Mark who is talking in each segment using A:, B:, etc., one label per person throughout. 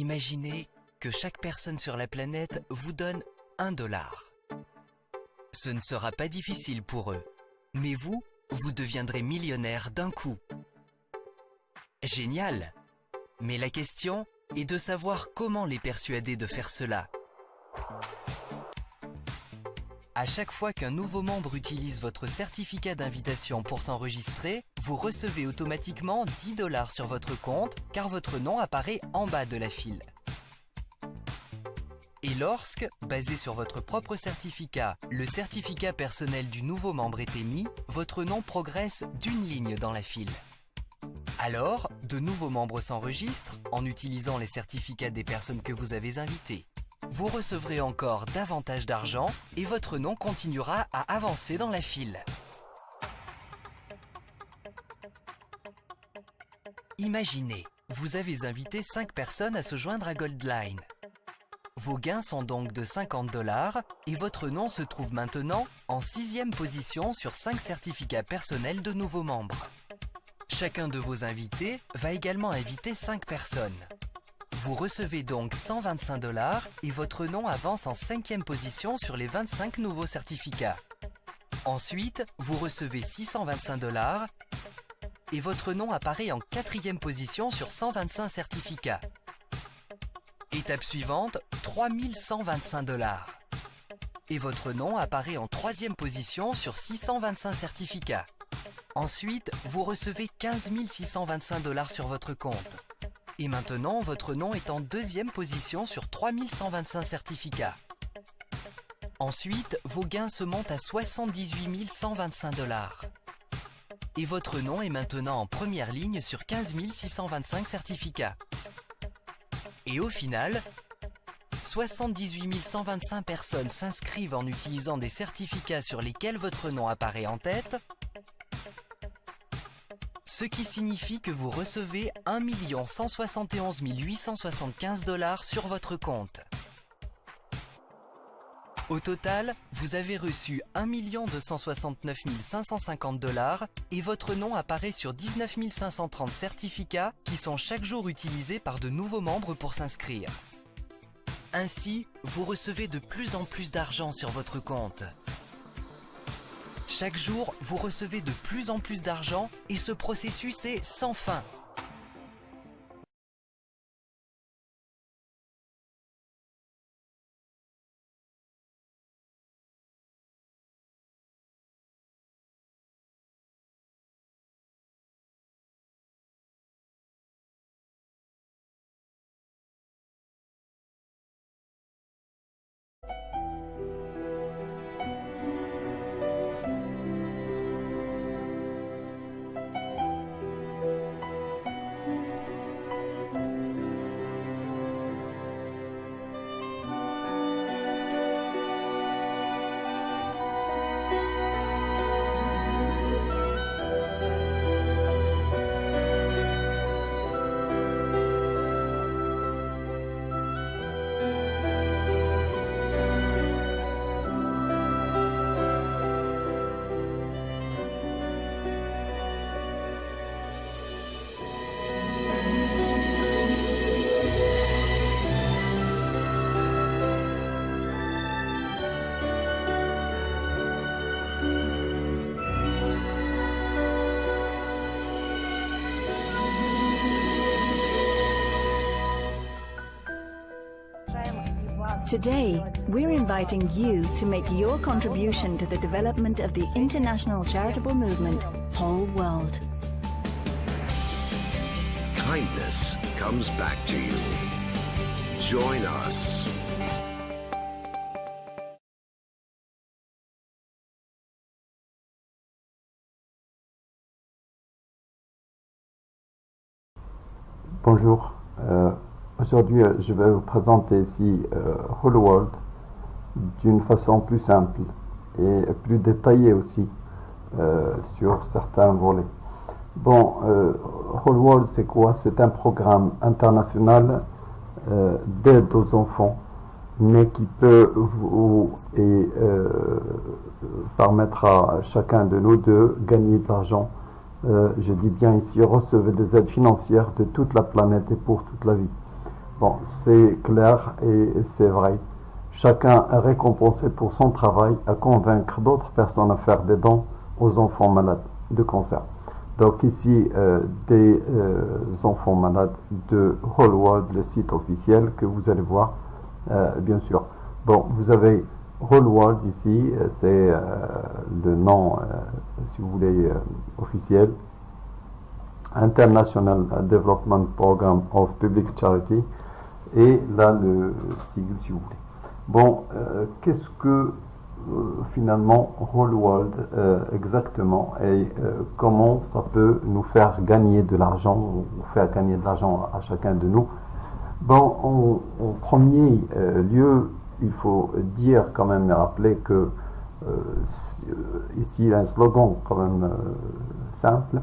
A: Imaginez que chaque personne sur la planète vous donne $1. Ce ne sera pas difficile pour eux, mais vous deviendrez millionnaire d'un coup. Génial! Mais la question est de savoir comment les persuader de faire cela. À chaque fois qu'un nouveau membre utilise votre certificat d'invitation pour s'enregistrer, vous recevez automatiquement $10 sur votre compte car votre nom apparaît en bas de la file. Et lorsque, basé sur votre propre certificat, le certificat personnel du nouveau membre est émis, votre nom progresse d'une ligne dans la file. Alors, de nouveaux membres s'enregistrent en utilisant les certificats des personnes que vous avez invitées. Vous recevrez encore davantage d'argent et votre nom continuera à avancer dans la file. Imaginez, vous avez invité 5 personnes à se joindre à Goldline. Vos gains sont donc de $50 et votre nom se trouve maintenant en 6e position sur 5 certificats personnels de nouveaux membres. Chacun de vos invités va également inviter 5 personnes. Vous recevez donc $125 et votre nom avance en 5e position sur les 25 nouveaux certificats. Ensuite, vous recevez $625 et votre nom apparaît en 4e position sur 125 certificats. Étape suivante, $3125 et votre nom apparaît en 3e position sur 625 certificats. Ensuite, vous recevez $15 625 sur votre compte. Et maintenant, votre nom est en 2e position sur 3125 certificats. Ensuite, vos gains se montent à $78 125. Et votre nom est maintenant en première ligne sur 15 625 certificats. Et au final, 78 125 personnes s'inscrivent en utilisant des certificats sur lesquels votre nom apparaît en tête, ce qui signifie que vous recevez $1 171 875 sur votre compte. Au total, vous avez reçu $1 269 550 et votre nom apparaît sur 19 530 certificats qui sont chaque jour utilisés par de nouveaux membres pour s'inscrire. Ainsi, vous recevez de plus en plus d'argent sur votre compte. Chaque jour, vous recevez de plus en plus d'argent et ce processus est sans fin.
B: Today, we're inviting you to make your contribution to the development of the international charitable movement, Whole World.
C: Kindness comes back to you. Join us.
D: Bonjour. Aujourd'hui, je vais vous présenter ici Whole World d'une façon plus simple et plus détaillée aussi sur certains volets. Bon, Whole World, c'est quoi? C'est un programme international d'aide aux enfants, mais qui peut vous permettre à chacun de nous de gagner de l'argent. Je dis bien ici, recevez des aides financières de toute la planète et pour toute la vie. Bon, c'est clair et c'est vrai. Chacun est récompensé pour son travail à convaincre d'autres personnes à faire des dons aux enfants malades de cancer. Donc ici, des enfants malades de Whole World, le site officiel que vous allez voir, bien sûr. Bon, vous avez Whole World ici, c'est le nom, si vous voulez, officiel. International Development Program of Public Charity. Et là, le sigle, si vous voulez. Bon, qu'est-ce que finalement Whole World exactement et comment ça peut nous faire gagner de l'argent ou faire gagner de l'argent à chacun de nous? Bon, en premier lieu, il faut dire quand même et rappeler que ici il y a un slogan quand même simple.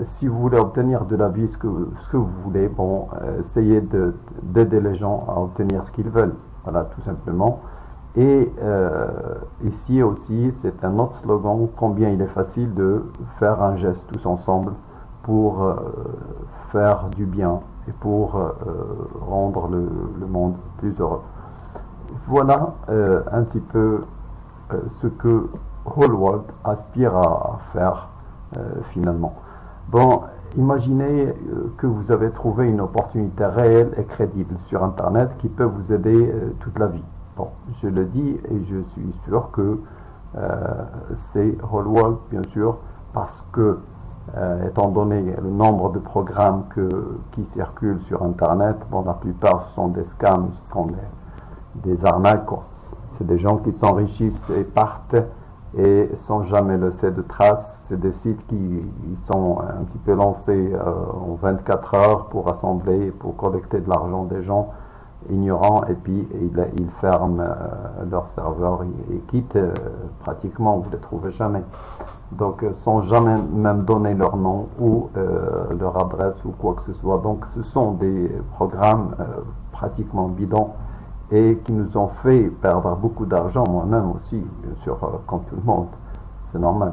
D: Si vous voulez obtenir de la vie ce que vous voulez, bon, essayez d'aider les gens à obtenir ce qu'ils veulent. Voilà, tout simplement. Et ici aussi, c'est un autre slogan, combien il est facile de faire un geste tous ensemble pour faire du bien et pour rendre le monde plus heureux. Voilà un petit peu ce que Whole World aspire à faire finalement. Bon, imaginez que vous avez trouvé une opportunité réelle et crédible sur Internet qui peut vous aider toute la vie. Bon, je le dis et je suis sûr que c'est Whole World, bien sûr, parce que, étant donné le nombre de programmes qui circulent sur Internet, bon, la plupart sont des scams, sont des arnaques, quoi. C'est des gens qui s'enrichissent et partent et sans jamais laisser de traces. C'est des sites qui sont un petit peu lancés en 24 heures pour rassembler, pour collecter de l'argent des gens ignorants, et puis ils ferment leur serveur et quittent pratiquement, vous ne les trouvez jamais. Donc sans jamais même donner leur nom ou leur adresse ou quoi que ce soit. Donc ce sont des programmes pratiquement bidons et qui nous ont fait perdre beaucoup d'argent, moi-même aussi, bien sûr, comme tout le monde, c'est normal.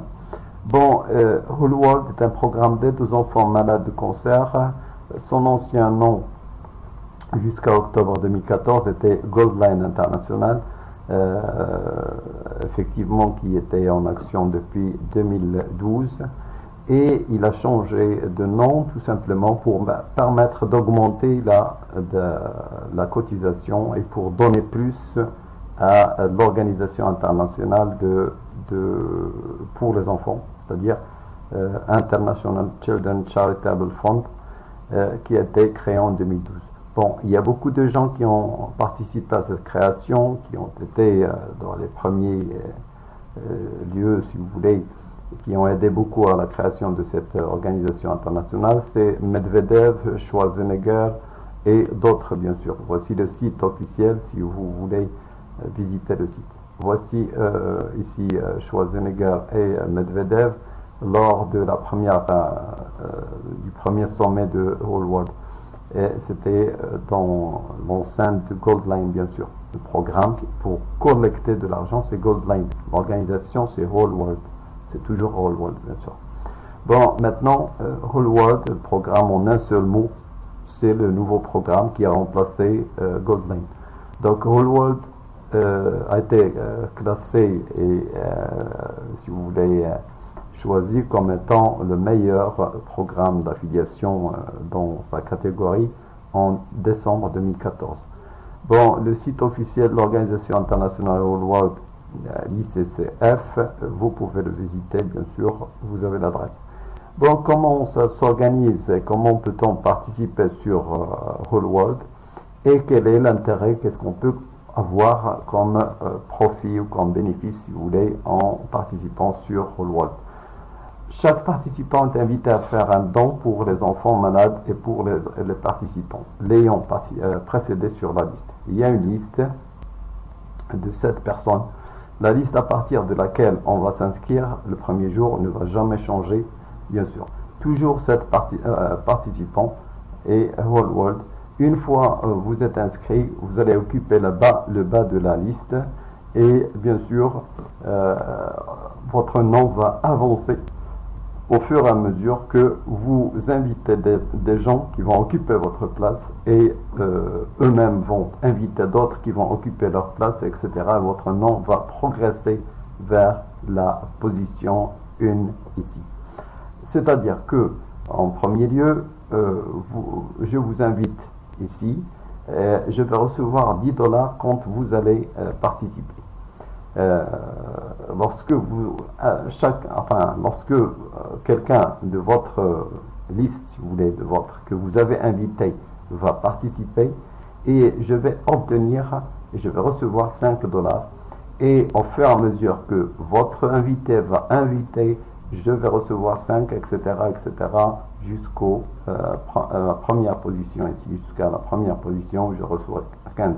D: Bon, Whole World est un programme d'aide aux enfants malades de cancer. Son ancien nom, jusqu'à octobre 2014, était Goldline International, effectivement, qui était en action depuis 2012. Et il a changé de nom tout simplement pour permettre d'augmenter la cotisation et pour donner plus à l'organisation internationale pour les enfants, c'est-à-dire International Children Charitable Fund, qui a été créé en 2012. Bon, il y a beaucoup de gens qui ont participé à cette création, qui ont été dans les premiers lieux, si vous voulez, qui ont aidé beaucoup à la création de cette organisation internationale. C'est Medvedev, Schwarzenegger et d'autres, bien sûr. Voici le site officiel si vous voulez visiter le site. Voici ici Schwarzenegger et Medvedev lors de la du premier sommet de Whole World. Et c'était dans l'enceinte de Goldline, bien sûr. Le programme pour collecter de l'argent, c'est Goldline. L'organisation, c'est Whole World. C'est toujours Whole World, bien sûr. Bon, maintenant, Whole World, le programme en un seul mot, c'est le nouveau programme qui a remplacé Goldline. Donc, Whole World a été classé et, si vous voulez, choisi comme étant le meilleur programme d'affiliation dans sa catégorie en décembre 2014. Bon, le site officiel de l'Organisation internationale Whole World, l'ICCF, vous pouvez le visiter, bien sûr, vous avez l'adresse. Bon, comment ça s'organise et comment peut-on participer sur Whole World et quel est l'intérêt, qu'est-ce qu'on peut avoir comme profit ou comme bénéfice, si vous voulez, en participant sur Whole World. Chaque participant est invité à faire un don pour les enfants malades et pour les participants l'ayant précédé sur la liste. Il y a une liste de 7 personnes. La liste à partir de laquelle on va s'inscrire le premier jour ne va jamais changer, bien sûr. Toujours 7 participants et Whole World. Une fois vous êtes inscrit, vous allez occuper le bas de la liste et bien sûr votre nom va avancer au fur et à mesure que vous invitez des gens qui vont occuper votre place et eux-mêmes vont inviter d'autres qui vont occuper leur place, etc. Votre nom va progresser vers la position 1 ici. C'est-à-dire que, en premier lieu, je vous invite ici, je vais recevoir 10 $ quand vous allez participer. Lorsque quelqu'un de votre liste, si vous voulez, que vous avez invité, va participer, et je vais recevoir 5 $. Et au fur et à mesure que votre invité va inviter, je vais recevoir 5, etc., etc., jusqu'à la première position ici, jusqu'à la première position où je reçois 15.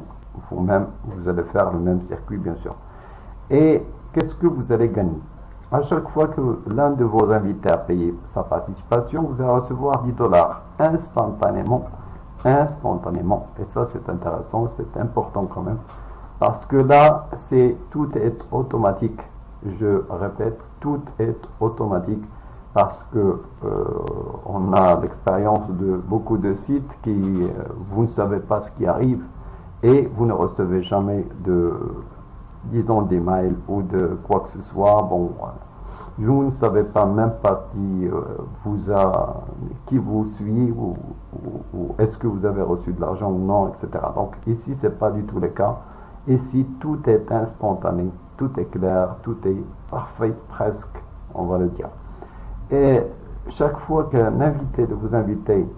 D: Vous-même, vous allez faire le même circuit, bien sûr. Et qu'est-ce que vous allez gagner? À chaque fois que l'un de vos invités a payé sa participation, vous allez recevoir 10 $ instantanément. Et ça, c'est intéressant, c'est important quand même. Parce que là, tout est automatique. Je répète, tout est automatique. Parce que on a l'expérience de beaucoup de sites qui, vous ne savez pas ce qui arrive et vous ne recevez jamais disons des mails ou de quoi que ce soit. Bon, vous ne savez pas même pas qui vous suit ou est-ce que vous avez reçu de l'argent ou non, etc. Donc ici, c'est pas du tout le cas. Ici, tout est instantané, tout est clair, tout est parfait, presque, on va le dire. Et chaque fois qu'un invité de vos invités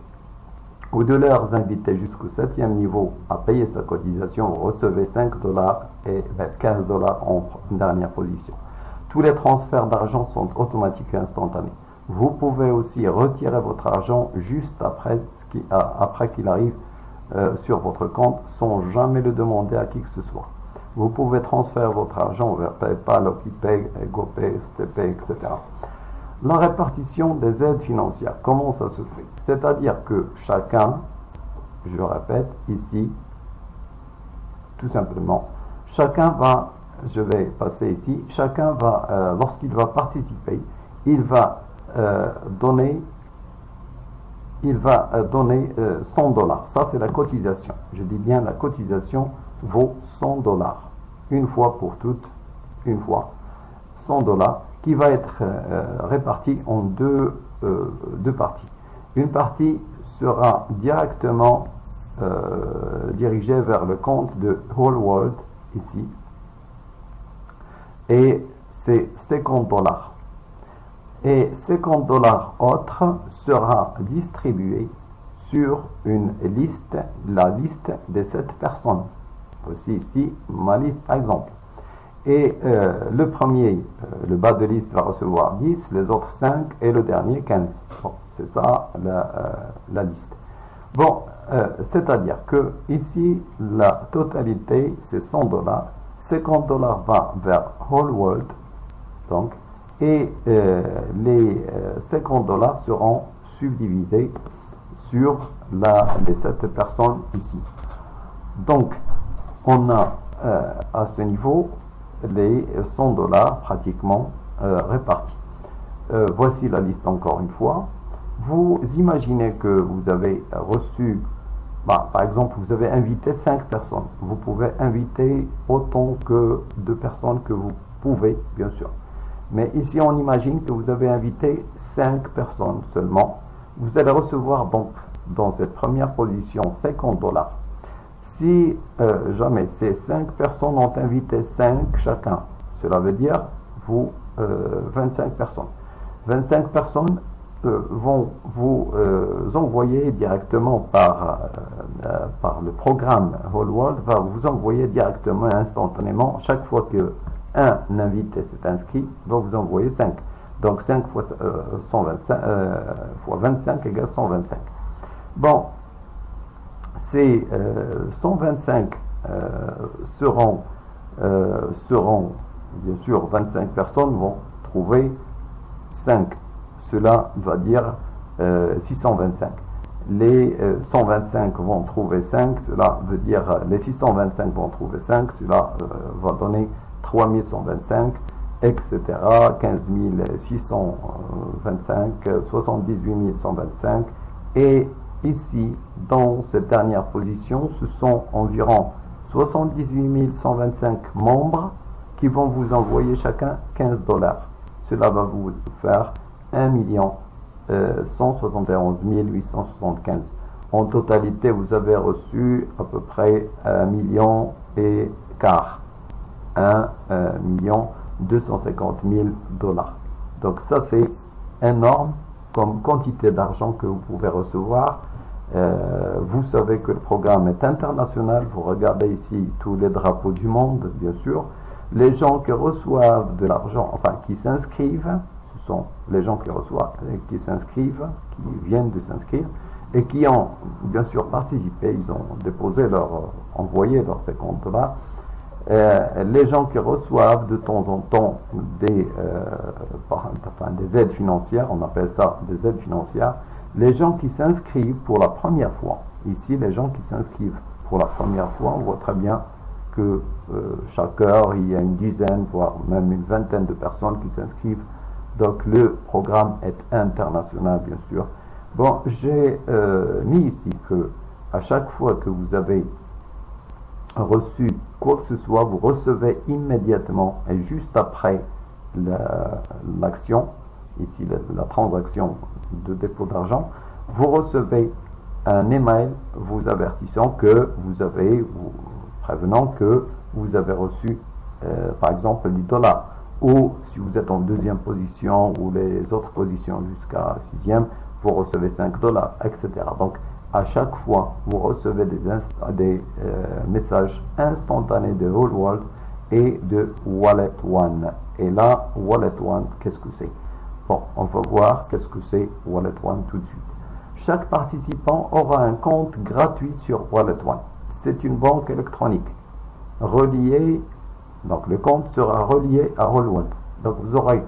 D: ou de leurs invités jusqu'au 7e niveau a payé sa cotisation, vous recevez 5 $ et 15 $ en dernière position. Tous les transferts d'argent sont automatiques et instantanés. Vous pouvez aussi retirer votre argent juste après qu'il arrive sur votre compte sans jamais le demander à qui que ce soit. Vous pouvez transférer votre argent vers PayPal, OkPay, GoPay, STP, etc. La répartition des aides financières, comment ça se fait? C'est-à-dire que chacun, je répète ici, tout simplement, chacun va, je vais passer ici, chacun va, lorsqu'il va participer, il va donner 100 $. Ça, c'est la cotisation. Je dis bien la cotisation vaut 100 $. Une fois pour toutes, 100 $, qui va être réparti en deux parties. Une partie sera directement dirigée vers le compte de Whole World, ici, et c'est 50 $. Et 50 $ autres sera distribué sur une liste, la liste de 7 personnes. Aussi ici, ma liste par exemple. Et le premier, le bas de liste va recevoir 10, les autres 5 et le dernier 15. Bon, c'est ça la liste. Bon, c'est-à-dire que ici, la totalité, c'est 100 $. 50 $, va vers Whole World, donc, et les 50 $ seront subdivisés sur les 7 personnes ici. Donc, on a à ce niveau les 100 $ pratiquement répartis. Voici la liste encore une fois. Vous imaginez que vous avez reçu, par exemple, vous avez invité 5 personnes. Vous pouvez inviter autant de personnes que vous pouvez, bien sûr. Mais ici, on imagine que vous avez invité 5 personnes seulement. Vous allez recevoir donc dans cette première position 50 $. Si jamais ces 5 personnes ont invité 5 chacun, cela veut dire 25 personnes. 25 personnes vont vous envoyer directement par le programme Whole World, va vous envoyer directement instantanément chaque fois que un invité s'est inscrit, va vous envoyer 5. Donc 5 fois 25 égale 125. Bon, ces 125 seront, bien sûr, 25 personnes vont trouver 5. Cela va dire 625. Les 125 vont trouver 5, cela veut dire les 625 vont trouver 5, cela va donner 3125. etc. 15 625, 78 125. Et ici, dans cette dernière position, ce sont environ 78 125 membres qui vont vous envoyer chacun 15 $. Cela va vous faire 1 171 875. En totalité, vous avez reçu à peu près 1,25 million. 1 250 000 $. Donc ça, c'est énorme comme quantité d'argent que vous pouvez recevoir. Vous savez que le programme est international. Vous regardez ici tous les drapeaux du monde, bien sûr. Les gens qui reçoivent de l'argent, enfin qui s'inscrivent, ce sont les gens qui reçoivent, qui s'inscrivent, qui viennent de s'inscrire et qui ont bien sûr participé. Ils ont déposé envoyé leur ces comptes-là. Les gens qui reçoivent de temps en temps des aides financières, on appelle ça des aides financières, les gens qui s'inscrivent pour la première fois. Ici, les gens qui s'inscrivent pour la première fois, on voit très bien que chaque heure, il y a une dizaine, voire même une vingtaine de personnes qui s'inscrivent. Donc le programme est international, bien sûr. Bon, j'ai mis ici que à chaque fois que vous avez reçu quoi que ce soit, vous recevez immédiatement et juste après l'action, ici la transaction de dépôt d'argent, vous recevez un email vous avertissant que vous prévenant que vous avez reçu par exemple 10 $, ou si vous êtes en deuxième position ou les autres positions jusqu'à sixième, vous recevez 5 $, etc. Donc à chaque fois, vous recevez des messages instantanés de Whole World et de Wallet One. Et là, Wallet One, qu'est-ce que c'est? Bon, on va voir qu'est-ce que c'est Wallet One tout de suite. Chaque participant aura un compte gratuit sur Wallet One. C'est une banque électronique reliée, donc le compte sera relié à Whole World. Donc vous aurez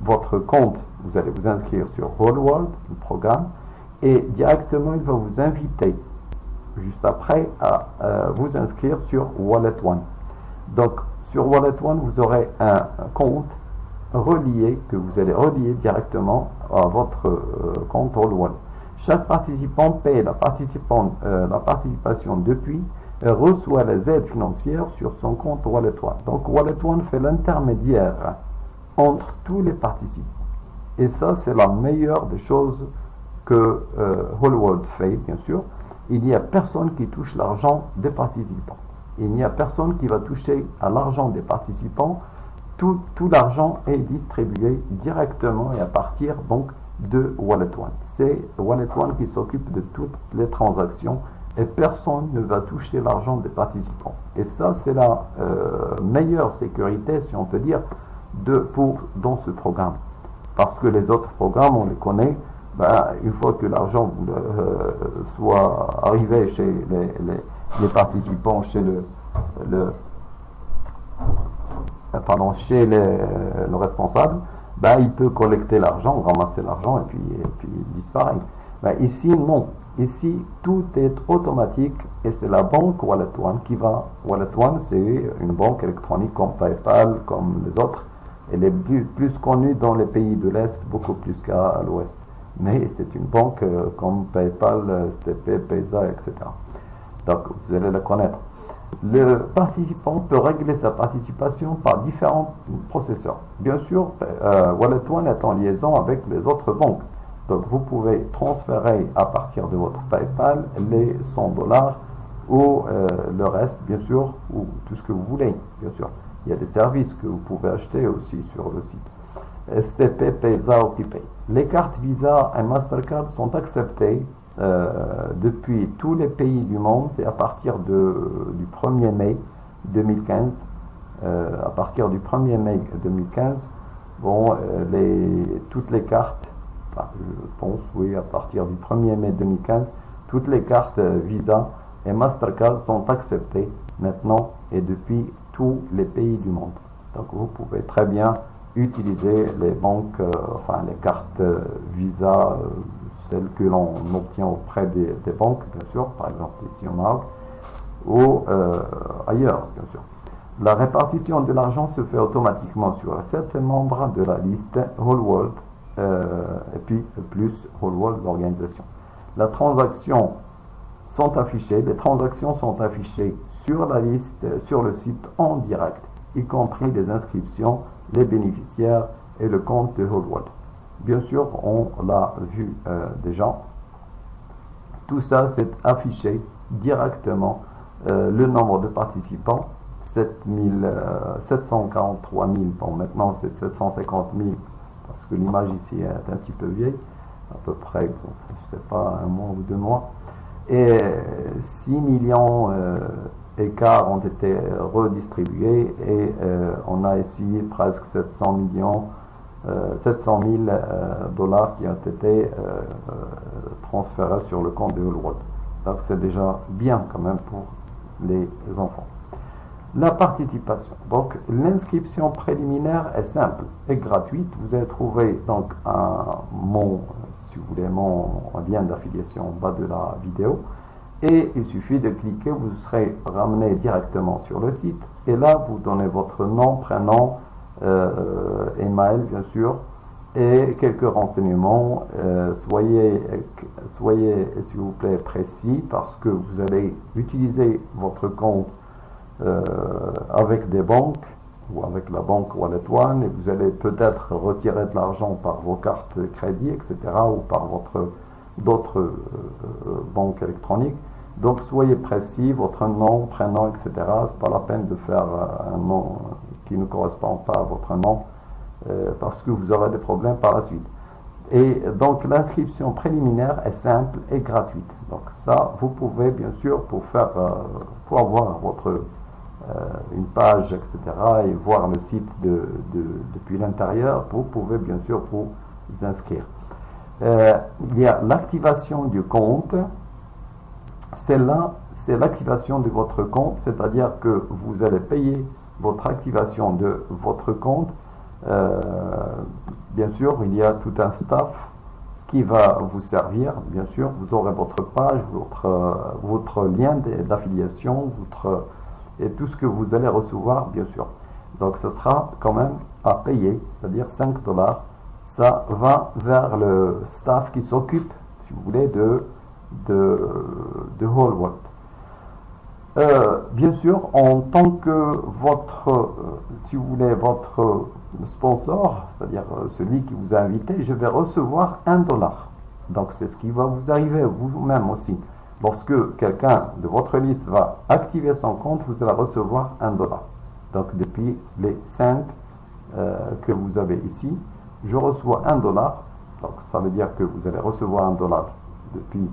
D: votre compte, vous allez vous inscrire sur Whole World, le programme, et directement il va vous inviter juste après à vous inscrire sur Wallet One. Donc sur Wallet One, vous aurez un compte relié que vous allez relier directement à votre compte Whole World. Chaque participant paie la participation depuis et reçoit les aides financières sur son compte Wallet One. Donc Wallet One fait l'intermédiaire entre tous les participants. Et ça, c'est la meilleure des choses que Whole World fait, bien sûr. Il n'y a personne qui touche l'argent des participants. Il n'y a personne qui va toucher à l'argent des participants. Tout l'argent est distribué directement et à partir donc de Wallet One. C'est Wallet One qui s'occupe de toutes les transactions et personne ne va toucher l'argent des participants. Et ça, c'est la meilleure sécurité, si on peut dire, dans ce programme. Parce que les autres programmes, on les connaît. Une fois que l'argent soit arrivé chez les participants, chez le responsable, il peut collecter l'argent, ramasser l'argent et puis disparaître. Ici, non. Ici, tout est automatique et c'est la banque Wallet One qui va. Wallet One, c'est une banque électronique comme PayPal, comme les autres. Elle est plus connue dans les pays de l'Est, beaucoup plus qu'à l'Ouest. Mais c'est une banque comme PayPal, STP, Payza, etc. Donc, vous allez la connaître. Le participant peut régler sa participation par différents processeurs. Bien sûr, Wallet One est en liaison avec les autres banques. Donc, vous pouvez transférer à partir de votre PayPal les 100 $ ou le reste, bien sûr, ou tout ce que vous voulez, bien sûr. Il y a des services que vous pouvez acheter aussi sur le site. STP, Payza, OptiPay. Les cartes Visa et Mastercard sont acceptées depuis tous les pays du monde et à partir du 1er mai 2015. À partir du 1er mai 2015, toutes les cartes, je pense, oui, à partir du 1er mai 2015, toutes les cartes Visa et Mastercard sont acceptées maintenant et depuis tous les pays du monde. Donc vous pouvez très bien utiliser les banques, les cartes Visa, celles que l'on obtient auprès des banques, bien sûr, par exemple ici au Maroc, ou ailleurs, bien sûr. La répartition de l'argent se fait automatiquement sur 7 membres de la liste Whole World et puis plus Whole World l'organisation. Les transactions sont affichées sur la liste, sur le site en direct, y compris les inscriptions, les bénéficiaires et le compte de Whole World. Bien sûr, on l'a vu déjà. Tout ça, c'est affiché directement. Le nombre de participants, 743 000, bon maintenant c'est 750 000, parce que l'image ici est un petit peu vieille, à peu près, bon, je ne sais pas, un mois ou 2 mois, et 6 millions et quart ont été redistribués, et on a ici presque 700 000 dollars qui ont été transférés sur le compte de Whole World. Donc c'est déjà bien quand même pour les enfants. La participation. Donc l'inscription préliminaire est simple et gratuite. Vous allez trouver donc si vous voulez, mon lien d'affiliation en bas de la vidéo. Et il suffit de cliquer, vous serez ramené directement sur le site. Et là, vous donnez votre nom, prénom, email bien sûr, et quelques renseignements. Soyez s'il vous plaît précis, parce que vous allez utiliser votre compte avec des banques ou avec la banque Wallet One, et vous allez peut-être retirer de l'argent par vos cartes de crédit, etc., ou par d'autres banques électroniques. Donc soyez précis, votre nom, prénom, etc. C'est pas la peine de faire un nom qui ne correspond pas à votre nom, parce que vous aurez des problèmes par la suite. Et donc l'inscription préliminaire est simple et gratuite. Donc ça, vous pouvez bien sûr, pour avoir une page, etc., et voir le site depuis l'intérieur, vous pouvez bien sûr vous inscrire. Il y a l'activation du compte. Celle-là, c'est l'activation de votre compte, c'est-à-dire que vous allez payer votre activation de votre compte. Bien sûr, il y a tout un staff qui va vous servir. Bien sûr, vous aurez votre page, votre lien d'affiliation, et tout ce que vous allez recevoir, bien sûr. Donc, ce sera quand même à payer, c'est-à-dire 5 dollars. Ça va vers le staff qui s'occupe, si vous voulez, de Whole World. Bien sûr, en tant que votre sponsor, c'est-à-dire celui qui vous a invité, je vais recevoir 1 dollar. Donc c'est ce qui va vous arriver vous-même aussi. Lorsque quelqu'un de votre liste va activer son compte, vous allez recevoir 1 dollar. Donc depuis les 5 que vous avez ici, je reçois 1 dollar. Donc ça veut dire que vous allez recevoir 1 dollar depuis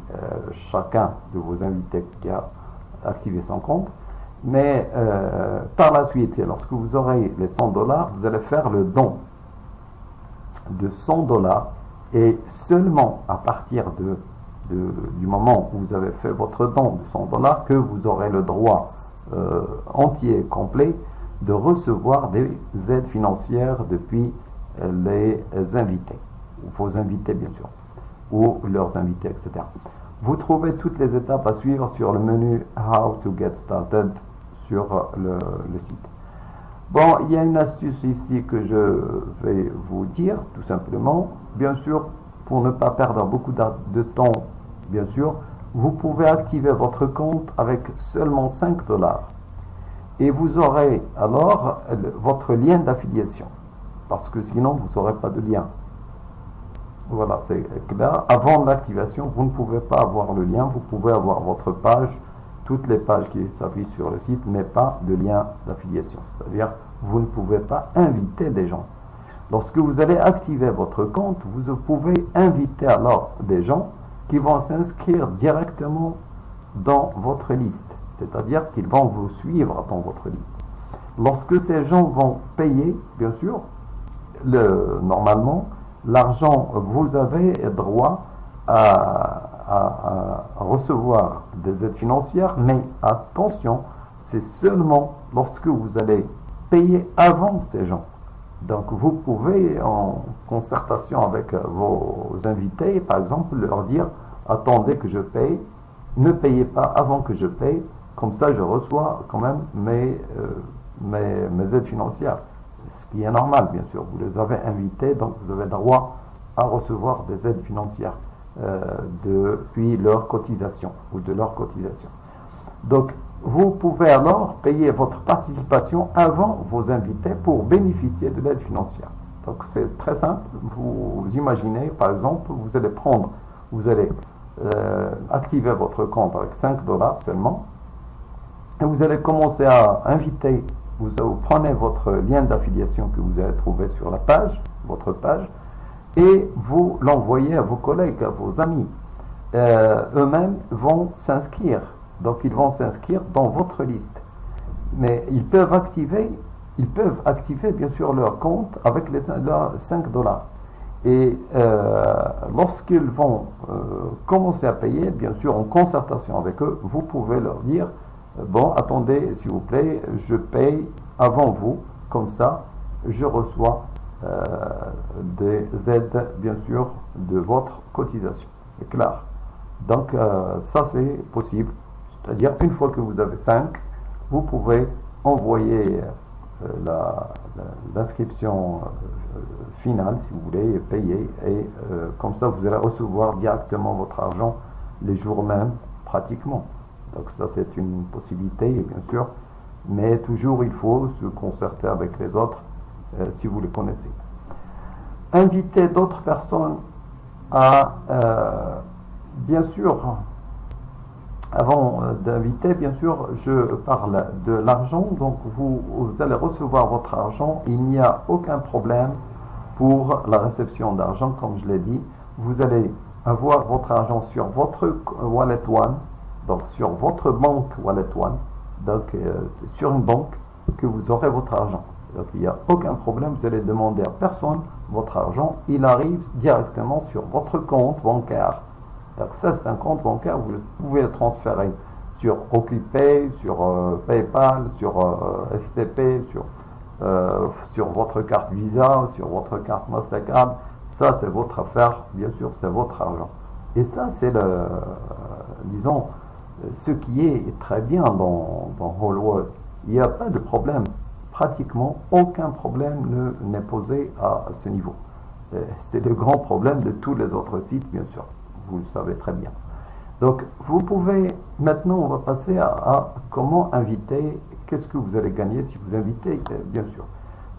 D: chacun de vos invités qui a activé son compte. Mais par la suite, lorsque vous aurez les 100 dollars, vous allez faire le don de 100 dollars, et seulement à partir du moment où vous avez fait votre don de 100 dollars que vous aurez le droit entier et complet de recevoir des aides financières depuis les invités, vos invités bien sûr, ou leurs invités, etc. Vous trouvez toutes les étapes à suivre sur le menu How to get started sur le site. Bon, il y a une astuce ici que je vais vous dire, tout simplement. Bien sûr, pour ne pas perdre beaucoup de temps, bien sûr, vous pouvez activer votre compte avec seulement 5 dollars. Et vous aurez alors votre lien d'affiliation. Parce que sinon, vous n'aurez pas de lien. Voilà, c'est clair. Avant l'activation, vous ne pouvez pas avoir le lien. Vous pouvez avoir votre page, toutes les pages qui s'affichent sur le site, mais pas de lien d'affiliation. C'est-à-dire, vous ne pouvez pas inviter des gens. Lorsque vous allez activer votre compte, vous pouvez inviter alors des gens qui vont s'inscrire directement dans votre liste. C'est-à-dire qu'ils vont vous suivre dans votre liste. Lorsque ces gens vont payer, bien sûr, normalement, l'argent, vous avez droit à recevoir des aides financières, mais attention, c'est seulement lorsque vous allez payer avant ces gens. Donc vous pouvez, en concertation avec vos invités, par exemple, leur dire « Attendez que je paye, ne payez pas avant que je paye, comme ça je reçois quand même mes aides financières. Ce qui est normal, bien sûr. Vous les avez invités, donc vous avez droit à recevoir des aides financières depuis leur cotisation ou de leur cotisation. Donc, vous pouvez alors payer votre participation avant vos invités pour bénéficier de l'aide financière. Donc, c'est très simple. Vous imaginez, par exemple, vous allez activer votre compte avec 5 dollars seulement et vous allez commencer à inviter. Vous prenez votre lien d'affiliation que vous avez trouvé sur la page, votre page, et vous l'envoyez à vos collègues, à vos amis. Eux-mêmes vont s'inscrire. Donc ils vont s'inscrire dans votre liste. Mais ils peuvent activer bien sûr leur compte avec les 5 dollars. Et lorsqu'ils vont commencer à payer, bien sûr en concertation avec eux, vous pouvez leur dire bon, attendez, s'il vous plaît, je paye avant vous, comme ça, je reçois des aides, bien sûr, de votre cotisation. C'est clair. Donc, ça, c'est possible. C'est-à-dire, une fois que vous avez 5, vous pouvez envoyer l'inscription finale, si vous voulez, et payer. Et comme ça, vous allez recevoir directement votre argent les jours même, pratiquement. Donc ça, c'est une possibilité, bien sûr, mais toujours il faut se concerter avec les autres si vous les connaissez. Inviter d'autres personnes à, bien sûr, avant d'inviter, bien sûr, je parle de l'argent, donc vous allez recevoir votre argent, il n'y a aucun problème pour la réception d'argent, comme je l'ai dit, vous allez avoir votre argent sur votre Wallet One, donc sur votre banque Wallet One, donc c'est sur une banque que vous aurez votre argent. Donc il n'y a aucun problème, vous allez demander à personne votre argent, il arrive directement sur votre compte bancaire. Donc ça c'est un compte bancaire, vous pouvez le transférer sur OkPay, sur PayPal, sur STP, sur votre carte Visa, sur votre carte Mastercard. Ça c'est votre affaire, bien sûr c'est votre argent. Et ça c'est disons, ce qui est très bien dans Whole World. Il n'y a pas de problème. Pratiquement aucun problème n'est posé à ce niveau. C'est le grand problème de tous les autres sites, bien sûr. Vous le savez très bien. Donc, vous pouvez, maintenant, on va passer à comment inviter. Qu'est-ce que vous allez gagner si vous invitez, bien sûr.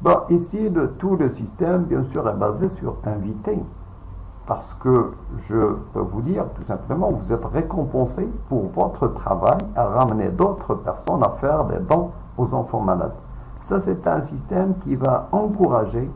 D: Bon, ici, tout le système, bien sûr, est basé sur inviter. Parce que je peux vous dire, tout simplement, vous êtes récompensé pour votre travail à ramener d'autres personnes à faire des dons aux enfants malades. Ça, c'est un système qui va encourager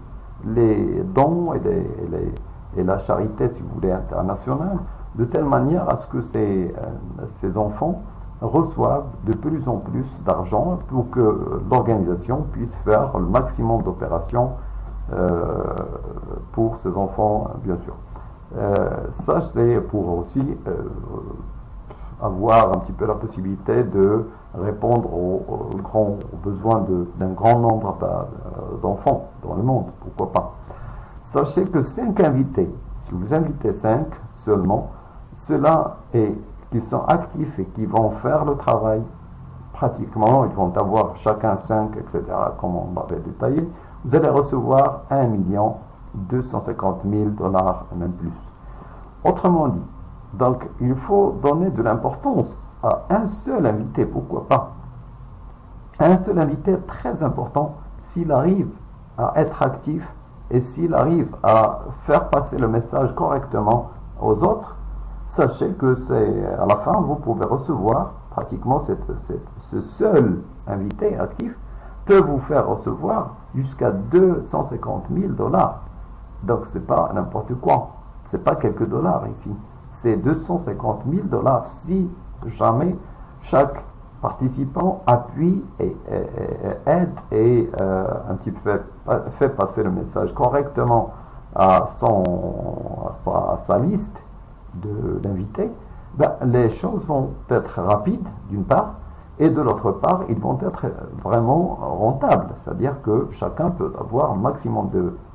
D: les dons et la charité, si vous voulez, internationale, de telle manière à ce que ces enfants reçoivent de plus en plus d'argent pour que l'organisation puisse faire le maximum d'opérations pour ces enfants, bien sûr. Ça, c'est pour aussi avoir un petit peu la possibilité de répondre aux besoins d'un grand nombre d'enfants dans le monde, pourquoi pas. Sachez que 5 invités, si vous invitez 5 seulement, ceux-là qui sont actifs et qui vont faire le travail, pratiquement, ils vont avoir chacun 5, etc., comme on l'avait détaillé, vous allez recevoir 1 250 000 dollars, même plus. Autrement dit, donc il faut donner de l'importance à un seul invité, pourquoi pas. Un seul invité est très important s'il arrive à être actif et s'il arrive à faire passer le message correctement aux autres. Sachez que à la fin, vous pouvez recevoir pratiquement ce seul invité actif peut vous faire recevoir jusqu'à 250 000 dollars. Donc c'est pas n'importe quoi, c'est pas quelques dollars ici, c'est 250 000 dollars si jamais chaque participant appuie et aide et un petit peu fait passer le message correctement à sa liste d'invités. Ben, les choses vont être rapides d'une part, et de l'autre part, ils vont être vraiment rentables, c'est-à-dire que chacun peut avoir un maximum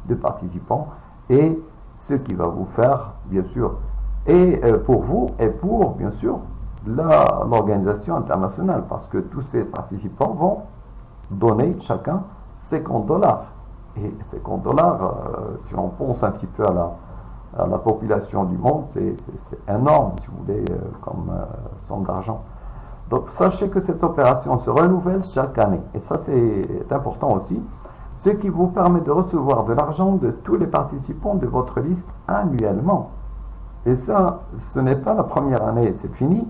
D: de participants, et ce qui va vous faire, bien sûr, et pour vous, et pour, bien sûr, l'organisation internationale, parce que tous ces participants vont donner chacun 50 $. Et 50 $, si on pense un petit peu à la population du monde, c'est énorme, si vous voulez, comme somme d'argent. Donc sachez que cette opération se renouvelle chaque année. Et ça, c'est important aussi. Ce qui vous permet de recevoir de l'argent de tous les participants de votre liste annuellement. Et ça, ce n'est pas la première année, c'est fini,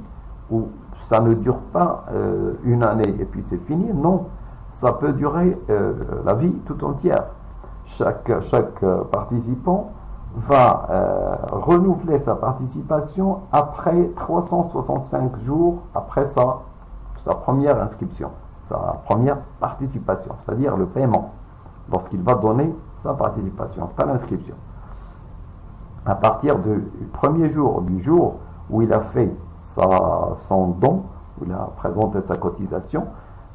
D: ou ça ne dure pas une année et puis c'est fini. Non, ça peut durer la vie tout entière. Chaque participant va renouveler sa participation après 365 jours après sa première inscription, sa première participation, c'est-à-dire le paiement, lorsqu'il va donner sa participation, pas l'inscription. À partir du premier jour, du jour où il a fait son don, où il a présenté sa cotisation,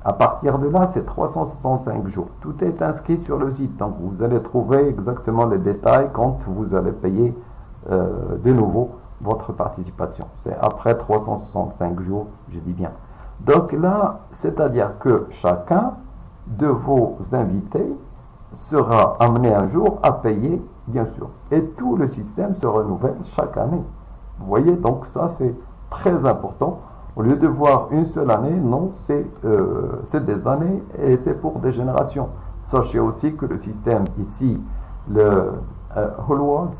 D: à partir de là, c'est 365 jours. Tout est inscrit sur le site, donc vous allez trouver exactement les détails quand vous allez payer de nouveau votre participation. C'est après 365 jours, je dis bien. Donc là, c'est-à-dire que chacun de vos invités sera amené un jour à payer, bien sûr. Et tout le système se renouvelle chaque année. Vous voyez, donc ça c'est très important. Au lieu de voir une seule année, non, c'est des années et c'est pour des générations. Sachez aussi que le système ici, le Whole World,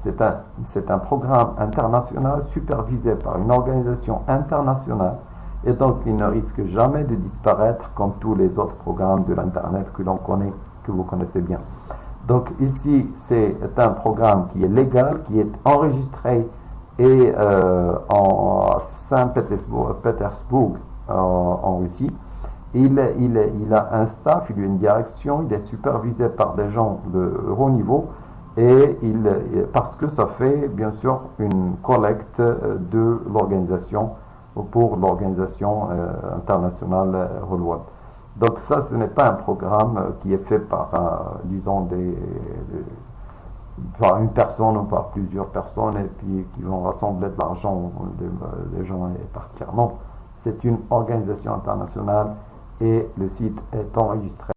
D: c'est un programme international supervisé par une organisation internationale et donc il ne risque jamais de disparaître comme tous les autres programmes de l'Internet que l'on connaît, que vous connaissez bien. Donc ici, c'est un programme qui est légal, qui est enregistré et en Saint-Pétersbourg, en Russie. Il a un staff, il a une direction, il est supervisé par des gens de haut niveau et parce que ça fait bien sûr une collecte de l'organisation pour l'organisation internationale Whole World. Donc ça, ce n'est pas un programme qui est fait par, disons, par une personne ou par plusieurs personnes et puis qui vont rassembler de l'argent des gens et partir. Non, c'est une organisation internationale et le site est enregistré.